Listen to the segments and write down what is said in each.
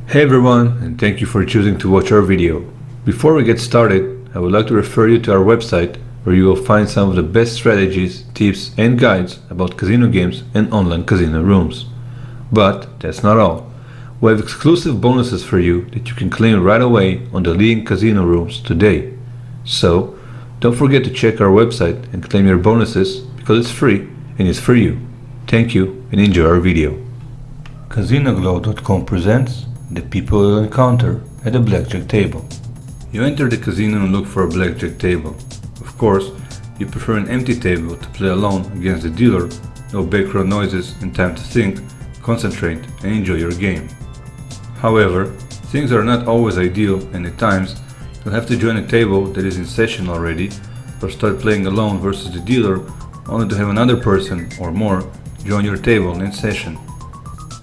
Hey everyone, and thank you for choosing to watch our video. Before we get started, I would like to refer you to our website where you will find some of the best strategies, tips and guides about casino games and online casino rooms. But that's not all. We have exclusive bonuses for you that you can claim right away on the leading casino rooms today. So, don't forget to check our website and claim your bonuses because it's free and it's for you. Thank you and enjoy our video. CasinoGlow.com presents the people you'll encounter at the blackjack table. You enter the casino and look for a blackjack table. Of course, you prefer an empty table to play alone against the dealer, no background noises and time to think, concentrate and enjoy your game. However, things are not always ideal and at times you'll have to join a table that is in session already or start playing alone versus the dealer only to have another person or more join your table in session.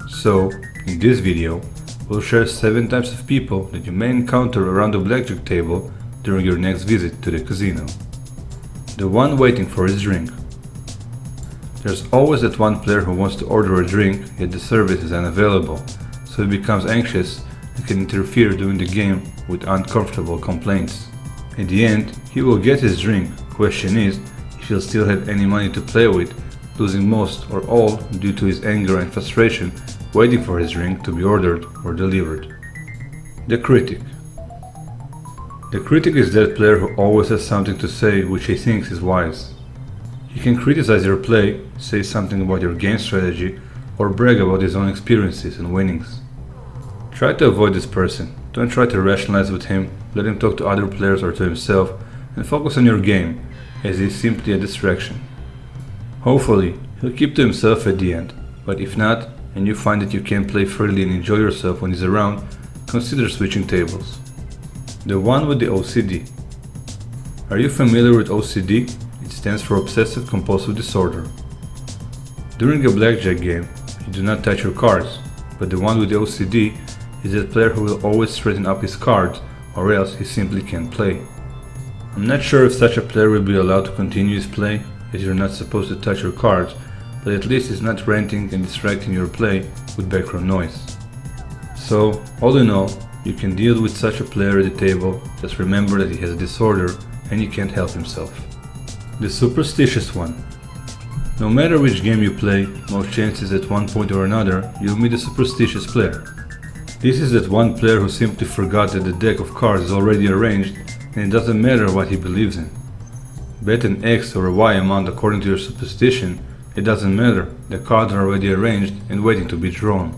So, in this video, we'll share 7 types of people that you may encounter around the blackjack table during your next visit to the casino. The one waiting for his drink. There's always that one player who wants to order a drink yet the service is unavailable, so he becomes anxious and can interfere during the game with uncomfortable complaints. At the end, he will get his drink. Question is, if he'll still have any money to play with, losing most or all due to his anger and frustration waiting for his drink to be ordered or delivered. The Critic. The Critic is that player who always has something to say which he thinks is wise. He can criticize your play, say something about your game strategy, or brag about his own experiences and winnings. Try to avoid this person. Don't try to rationalize with him, let him talk to other players or to himself, and focus on your game, as he is simply a distraction. Hopefully, he'll keep to himself at the end, but if not, and you find that you can play freely and enjoy yourself when he's around, consider switching tables. The one with the OCD. Are you familiar with OCD? It stands for Obsessive Compulsive Disorder. During a blackjack game, you do not touch your cards, but the one with the OCD is that player who will always straighten up his cards or else he simply can't play. I'm not sure if such a player will be allowed to continue his play, as you're not supposed to touch your cards, but at least he's not ranting and distracting your play with background noise. So, all in all, you can deal with such a player at the table, just remember that he has a disorder and he can't help himself. The superstitious one. No matter which game you play, most chances at one point or another you'll meet a superstitious player. This is that one player who simply forgot that the deck of cards is already arranged and it doesn't matter what he believes in. Bet an X or a Y amount according to your superstition, it doesn't matter, the cards are already arranged and waiting to be drawn.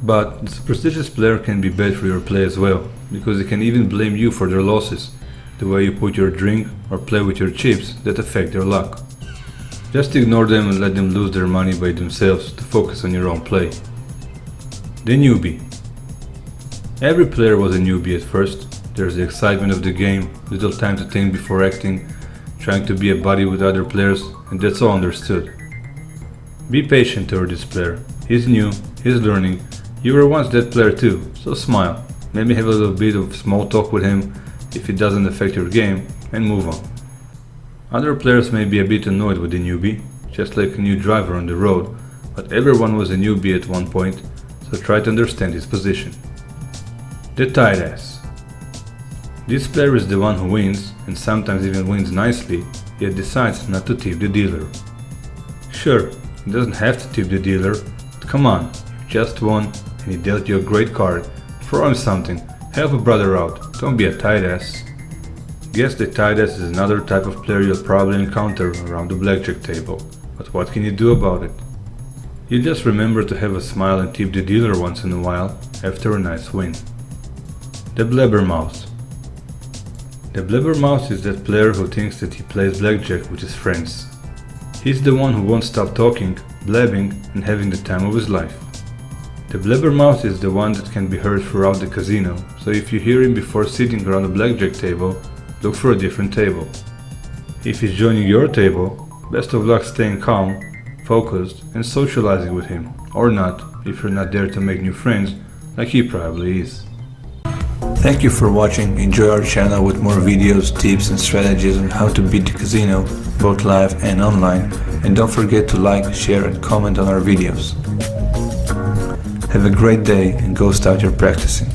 But the superstitious player can be bad for your play as well, because they can even blame you for their losses, the way you put your drink or play with your chips that affect their luck. Just ignore them and let them lose their money by themselves to focus on your own play. The Newbie. Every player was a newbie at first. There's the excitement of the game, little time to think before acting, trying to be a buddy with other players, and that's all understood. Be patient toward this player. He's new, he's learning. You were once that player too, so smile. Maybe have a little bit of small talk with him if it doesn't affect your game, and move on. Other players may be a bit annoyed with the newbie, just like a new driver on the road, but everyone was a newbie at one point, so try to understand his position. The tight ass. This player is the one who wins, and sometimes even wins nicely, yet decides not to tip the dealer. Sure, he doesn't have to tip the dealer, but come on, you just won and he dealt you a great card, throw him something, help a brother out, don't be a tight ass. Guess the tight ass is another type of player you'll probably encounter around the blackjack table, but what can you do about it? You just remember to have a smile and tip the dealer once in a while after a nice win. The Blabber Mouse. The Blabber Mouse is that player who thinks that he plays blackjack with his friends. He's the one who won't stop talking, blabbing and having the time of his life. The Blabber Mouse is the one that can be heard throughout the casino, so if you hear him before sitting around a blackjack table, look for a different table. If he's joining your table, best of luck staying calm, focused and socializing with him, or not if you're not there to make new friends like he probably is. Thank you for watching. Enjoy our channel with more videos, tips and strategies on how to beat the casino, both live and online, and don't forget to like, share and comment on our videos. Have a great day and go start your practicing.